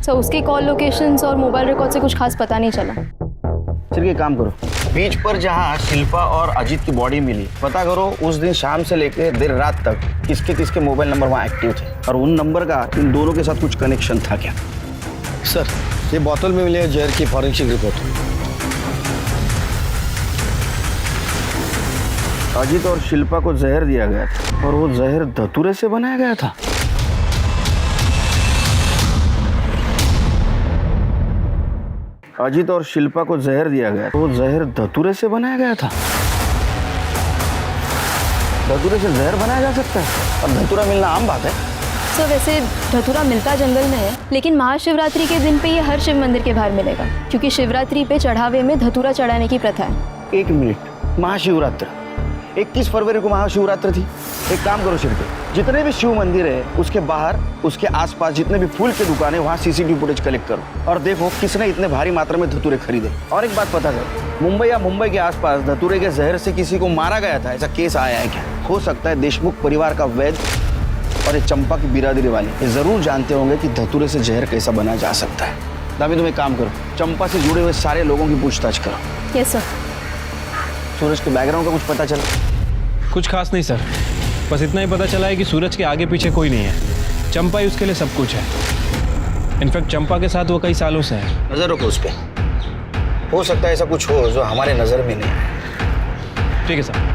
सर, उसकी कॉल लोकेशंस और मोबाइल रिकॉर्ड से कुछ खास पता नहीं चला। चलिए एक काम करो, बीच पर जहाँ शिल्पा और अजीत की बॉडी मिली, पता करो उस दिन शाम से लेकर देर रात तक किसके किसके मोबाइल नंबर वहाँ एक्टिव थे, और उन नंबर का इन दोनों के साथ कुछ कनेक्शन था क्या? सर, ये बोतल में मिले जहर की फॉरेंसिक रिपोर्ट। अजीत और शिल्पा को जहर दिया गया था, और वो जहर धतूरे से बनाया गया था। अजीत और शिल्पा को जहर दिया गया, वो जहर धतूरे से बनाया गया था। धतूरे से जहर बनाया जा सकता है, और धतूरा मिलना आम बात है। सर, वैसे धतूरा मिलता जंगल में है, लेकिन महाशिवरात्रि के दिन पे ये हर शिव मंदिर के बाहर मिलेगा, क्योंकि शिवरात्रि पे चढ़ावे में धतूरा चढ़ाने की प्रथा है। 1 मिनट, महाशिवरात्रि 21 फरवरी को महाशिवरात्रि थी। एक काम करो शिल्पी, जितने भी शिव मंदिर है उसके बाहर, उसके आसपास जितने भी फूल की दुकानें, वहाँ CCTV फुटेज कलेक्ट करो और देखो किसने इतने भारी मात्रा में धतूरे खरीदे। और एक बात पता करो, मुंबई या मुंबई के आसपास धतूरे के जहर से किसी को मारा गया था, ऐसा केस आया है क्या? हो सकता है देशमुख परिवार का वैद और ये चंपा की बिरादरी वाले ये जरूर जानते होंगे कि धतूरे से जहर कैसा बना जा सकता है। दामी, तुम एक काम करो, चंपा से जुड़े हुए सारे लोगों की पूछताछ करो। Yes sir. सूरज के बैकग्राउंड का कुछ पता चला? कुछ खास नहीं सर, बस इतना ही पता चला है कि सूरज के आगे पीछे कोई नहीं है। चंपा ही उसके लिए सब कुछ है। इनफैक्ट चंपा के साथ वो कई सालों से है। नजर रखो उस पर, हो सकता है ऐसा कुछ हो जो हमारे नजर में नहीं है। ठीक है सर।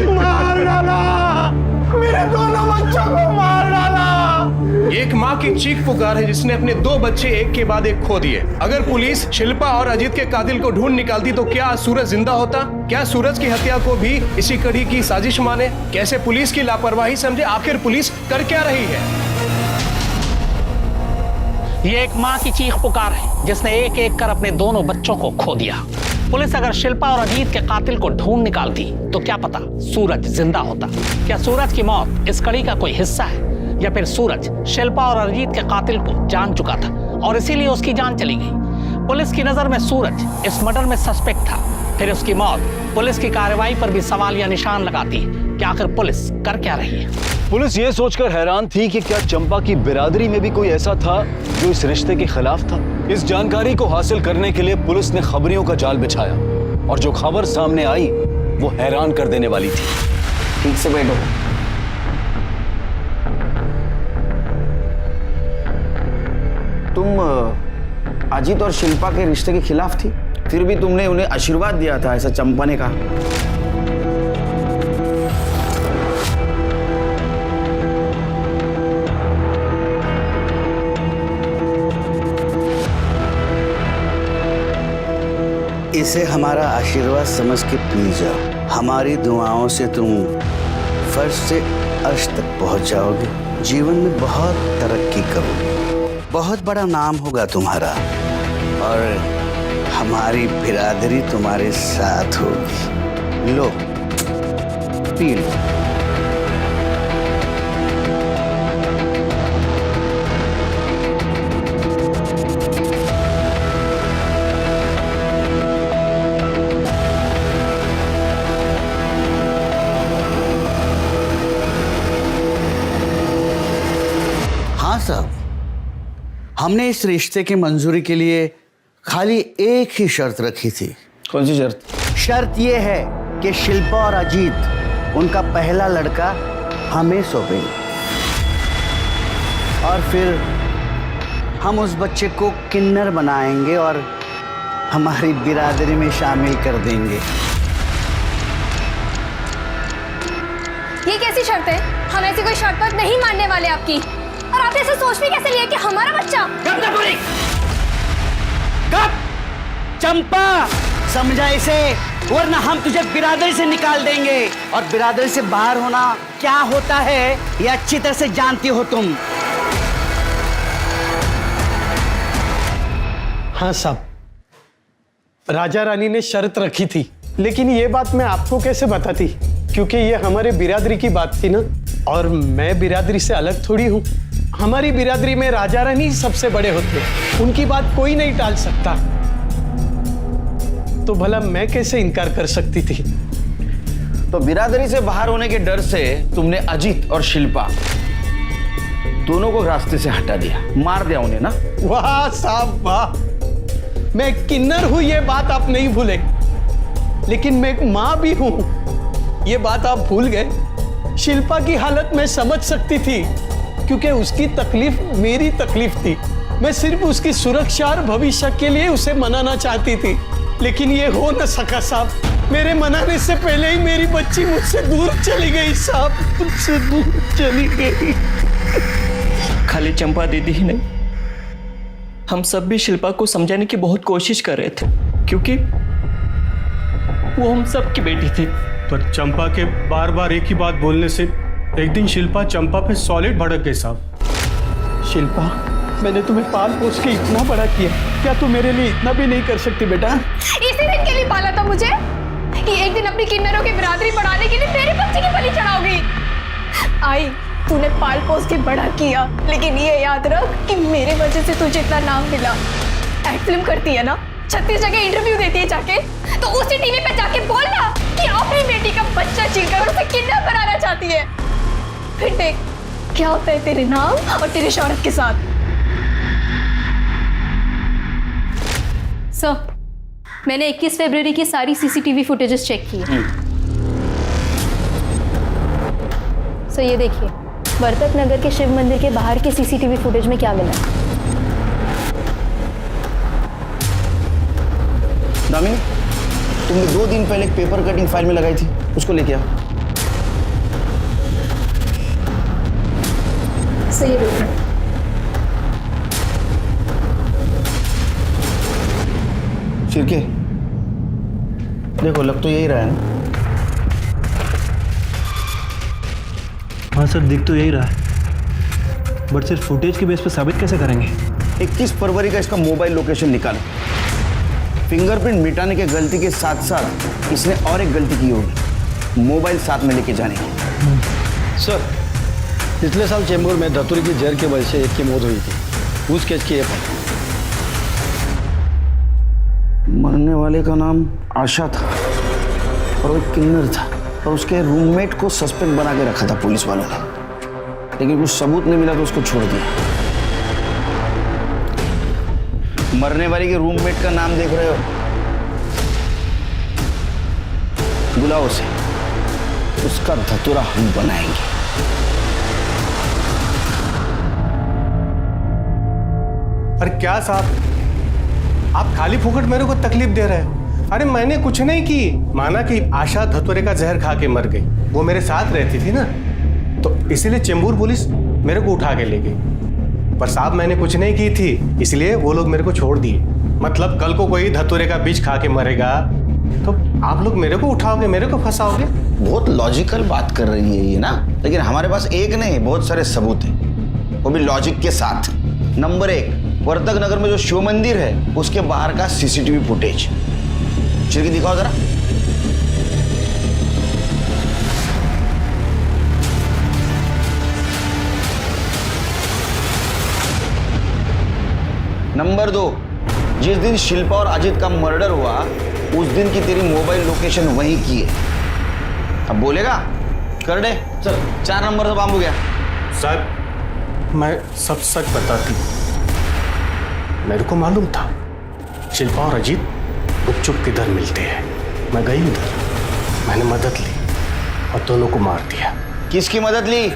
मार डाला, मेरे दोनों बच्चों को मार डाला। एक माँ की चीख पुकार है जिसने अपने 2 बच्चे एक के बाद एक खो दिए। अगर पुलिस शिल्पा और अजीत के कातिल को ढूंढ निकालती तो क्या सूरज जिंदा होता? क्या सूरज की हत्या को भी इसी कड़ी की साजिश माने? कैसे पुलिस की लापरवाही समझे? आखिर पुलिस कर क्या रही है? ये एक माँ की चीख पुकार है जिसने एक एक कर अपने दोनों बच्चों को खो दिया। पुलिस अगर शिल्पा और अजीत के कातिल को ढूंढ निकालती तो क्या पता सूरज जिंदा होता। क्या सूरज की मौत इस कड़ी का कोई हिस्सा है, या फिर सूरज शिल्पा और अजीत के कातिल को जान चुका था और इसीलिए उसकी जान चली गई? पुलिस की नजर में सूरज इस मर्डर में सस्पेक्ट था, फिर उसकी मौत पुलिस की कार्रवाई पर भी सवाल या निशान लगाती है कि आखिर पुलिस कर क्या रही है। पुलिस ये सोचकर हैरान थी कि क्या चंपा की बिरादरी में भी कोई ऐसा था जो इस रिश्ते के खिलाफ था। इस जानकारी को हासिल करने के लिए पुलिस ने खबरियों का जाल बिछाया, और जो खबर सामने आई वो हैरान कर देने वाली थी। ठीक से बैठो। तुम अजीत और शिल्पा के रिश्ते के खिलाफ थी, फिर भी तुमने उन्हें आशीर्वाद दिया था, ऐसा चंपा ने कहा। इसे हमारा आशीर्वाद समझ के पी जाओ। हमारी दुआओं से तुम फर्श से अर्श तक पहुंच जाओगे, जीवन में बहुत तरक्की करोगे, बहुत बड़ा नाम होगा तुम्हारा और हमारी बिरादरी तुम्हारे साथ होगी। लो पी लो। हाँ साहब, हमने इस रिश्ते की मंजूरी के लिए खाली एक ही शर्त रखी थी। कौन सी शर्त? शर्त यह है कि शिल्पा और अजीत उनका पहला लड़का हमें सौंपेंगे और फिर हम उस बच्चे को किन्नर बनाएंगे और हमारी बिरादरी में शामिल कर देंगे। ये कैसी शर्त है? हम ऐसी कोई शर्त पर नहीं मानने वाले आपकी। और आपने ऐसे सोच भी कैसे लिया कि हमारा बच्चा? कब? चंपा, समझा इसे, वरना हम तुझे बिरादरी से निकाल देंगे। और बिरादरी से बाहर होना क्या होता है ये अच्छी तरह से जानती हो तुम। हाँ साहब, राजा रानी ने शर्त रखी थी, लेकिन ये बात मैं आपको कैसे बताती, क्योंकि ये हमारे बिरादरी की बात थी ना, और मैं बिरादरी से अलग थोड़ी हूँ। हमारी बिरादरी में राजा रानी सबसे बड़े होते, उनकी बात कोई नहीं टाल सकता। तो भला मैं कैसे इनकार कर सकती थी? तो बिरादरी से बाहर होने के डर से तुमने अजीत और शिल्पा दोनों को रास्ते से हटा दिया, मार दिया उन्हें ना? वाह साहब वाह, मैं किन्नर हूं ये बात आप नहीं भूले, लेकिन मैं एक मां भी हूं ये बात आप भूल गए। शिल्पा की हालत मैं समझ सकती थी, क्योंकि उसकी तकलीफ मेरी तकलीफ थी। मैं सिर्फ उसकी सुरक्षा और भविष्य के लिए उसे मनाना चाहती थी, लेकिन ये हो न सका साहब। मेरे मनाने से पहले ही मेरी बच्ची मुझसे दूर चली गई साहब, मुझसे दूर चली गई। खाली चंपा दीदी ही नहीं, हम सब भी शिल्पा को समझाने की बहुत कोशिश कर रहे थे, क्योंकि वो हम सब की बेटी थी। पर चंपा के बार बार एक ही बात बोलने से एक दिन शिल्पा चंपा पे सॉलिड भड़क गई साहब। शिल्पा, मैंने तुम्हें पाल पोस के इतना बड़ा किया, क्या तू मेरे लिए इतना भी नहीं कर सकती बेटा? इसी दिन के लिए पाला था मुझे कि एक दिन अपनी किन्नरों की बिरादरी बढ़ाने के लिए मेरे बच्चे की बलि चढ़ाओगी। आई, तूने पाल पोस के बड़ा किया, लेकिन ये याद रख कि मेरे वजह से तुझे इतना नाम मिला। एक्ट फिल्म करती है ना, 36 जगह इंटरव्यू देती है जाके, तो उसी टीवी पे जाके बोलना कि अपनी बेटी का बच्चा छीनकर उसे किन्नर बनाना चाहती है। फिर देख क्या होता है तेरे नाम और तेरी शौहरत के साथ। सर, मैंने 21 फरवरी की सारी सीसीटीवी फुटेजेस चेक की है। सर ये देखिए, वर्तक नगर के शिव मंदिर के बाहर के सीसीटीवी फुटेज में क्या मिला। दामिनी, तुमने 2 दिन पहले एक पेपर कटिंग फाइल में लगाई थी, उसको लेके आओ। सही देखिए, शिरके, देखो लग तो यही रहा है ना? हाँ सर, दिख तो यही रहा है, बट सिर्फ फुटेज के बेस पे साबित कैसे करेंगे? 21 फरवरी का इसका मोबाइल लोकेशन निकालो। फिंगरप्रिंट मिटाने के गलती के साथ साथ इसने और एक गलती की होगी, मोबाइल साथ में लेके जाने की। सर, पिछले साल चेंबूर में धतूरी की जहर की वजह से एक की मौत हुई थी, उस केस की ये फाइल। मरने वाले का नाम आशा था और वो किन्नर था, और उसके रूममेट को सस्पेक्ट बना के रखा था पुलिस वालों ने, लेकिन कुछ सबूत नहीं मिला तो उसको छोड़ दिया। मरने वाले के रूममेट का नाम देख रहे हो? बुलाओ उसे, उसका धतूरा हम बनाएंगे। अरे क्या साहब, आप खाली फुकट मेरे को तकलीफ दे रहे हैं। अरे मैंने कुछ नहीं की। माना कि आशा धतूरे का जहर खा के मर गई, वो मेरे साथ रहती थी ना, तो इसीलिए चेंबूर पुलिस मेरे को उठा के ले गई। पर साहब मैंने कुछ नहीं की थी, इसलिए वो लोग मेरे को छोड़ दिए। मतलब कल को कोई धतूरे का बीज खा के मरेगा तो आप लोग मेरे को उठाओगे, मेरे को फंसाओगे। बहुत लॉजिकल बात कर रही है ये ना, लेकिन हमारे पास एक नहीं बहुत सारे सबूत हैं, वो भी लॉजिक के साथ। नंबर 1, वर्तक नगर में जो शिव मंदिर है उसके बाहर का सीसीटीवी फुटेज। चिरकी दिखाओ जरा। नंबर 2, जिस दिन शिल्पा और अजित का मर्डर हुआ उस दिन की तेरी मोबाइल लोकेशन वहीं की है। अब बोलेगा? कर दे चल। 4 नंबर तो बांब हो गया। सर मैं सब सच बताती, मेरे को मालूम था शिल्पा और अजीत गुपचुप किधर मिलते हैं। मैं गई उधर, मैंने मदद ली और दोनों को मार दिया। किसकी मदद ली?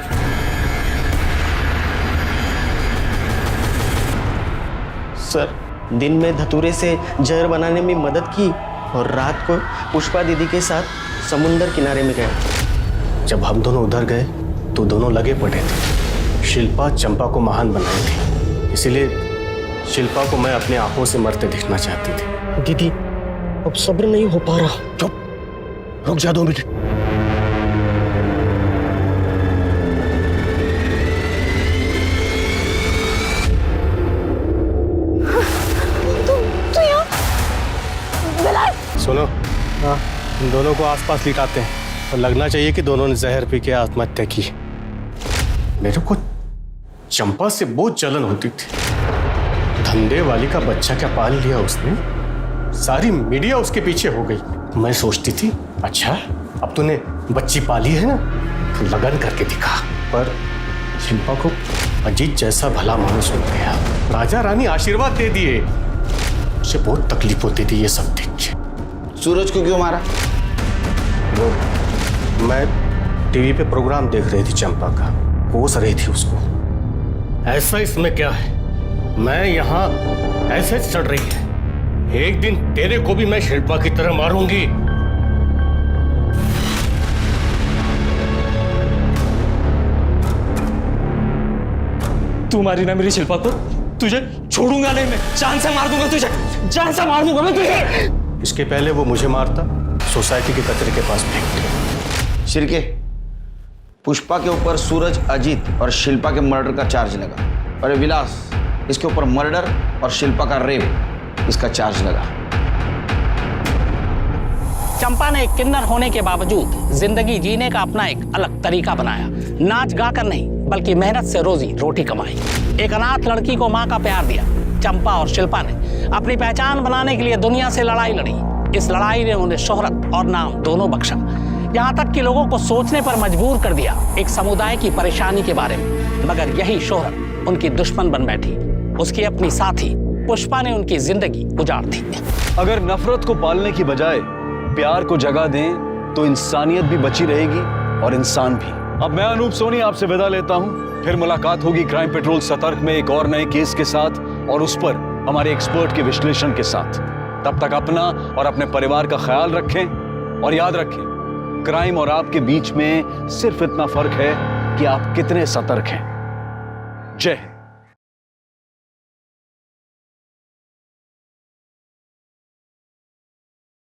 सर दिन में धतूरे से जहर बनाने में मदद की और रात को पुष्पा दीदी के साथ समुंदर किनारे में गए। जब हम दोनों उधर गए तो दोनों लगे पड़े थे। शिल्पा चंपा को महान बनाई थी, इसीलिए शिल्पा को मैं अपनी आंखों से मरते देखना चाहती थी। दीदी अब सब्र नहीं हो पा रहा। चुप, रुक जा 2 मिनट। सुनो, हाँ, इन दोनों को आसपास लिटाते हैं और लगना चाहिए कि दोनों ने जहर पी के आत्महत्या की। मेरे को चंपा से बहुत जलन होती थी। धंधे वाली का बच्चा क्या पाल लिया उसने, सारी मीडिया उसके पीछे हो गई। मैं सोचती थी अच्छा अब तूने बच्ची पाली है ना तो लगन करके दिखा। पर शिल्पा को अजीत जैसा भला मानुस मिल गया, राजा रानी आशीर्वाद दे दिए। मुझे बहुत तकलीफ होती थी ये सब देख के। सूरज को क्यों मारा? वो मैं टीवी पे प्रोग्राम देख रही थी चंपा का, कोस रही थी उसको। ऐसा इसमें क्या है, मैं यहाँ ऐसे चढ़ रही है, एक दिन तेरे को भी मैं शिल्पा की तरह मारूंगी। तू मारी ना मेरी शिल्पा को, तुझे छोड़ूंगा नहीं मैं, जान से मार दूंगा तुझे, जान से मार दूंगा मैं तुझे। इसके पहले वो मुझे मारता, सोसाइटी के कचरे के पास फेंकते। शिरके, पुष्पा के ऊपर सूरज, अजीत और शिल्पा के मर्डर का चार्ज लगा। अरे विलास, इसके ऊपर मर्डर और शिल्पा का रेप, इसका चार्ज लगा। चंपा ने एक किन्नर होने के बावजूद जिंदगी जीने का अपना एक अलग तरीका बनाया। नाच गाकर नहीं बल्कि मेहनत से रोजी रोटी कमाई। एक अनाथ लड़की को माँ का प्यार दिया। चंपा और शिल्पा ने अपनी पहचान बनाने के लिए दुनिया से लड़ाई लड़ी। इस लड़ाई ने उन्हें शोहरत और नाम दोनों बख्शा, यहाँ तक कि लोगों को सोचने पर मजबूर कर दिया एक समुदाय की परेशानी के बारे में। मगर यही शोहरत उनकी दुश्मन बन बैठी। उसकी अपनी साथी पुष्पा ने उनकी जिंदगी उजाड़ दी। अगर नफरत को पालने की बजाय प्यार को जगह दें तो इंसानियत भी बची रहेगी और इंसान भी। अब मैं अनूप सोनी आपसे विदा लेता हूं। फिर मुलाकात होगी क्राइम पेट्रोल सतर्क में एक और नए केस के साथ और उस पर हमारे एक्सपर्ट के विश्लेषण के साथ। तब तक अपना और अपने परिवार का ख्याल रखें और याद रखें, क्राइम और आपके बीच में सिर्फ इतना फर्क है कि आप कितने सतर्क हैं। जय हिंद।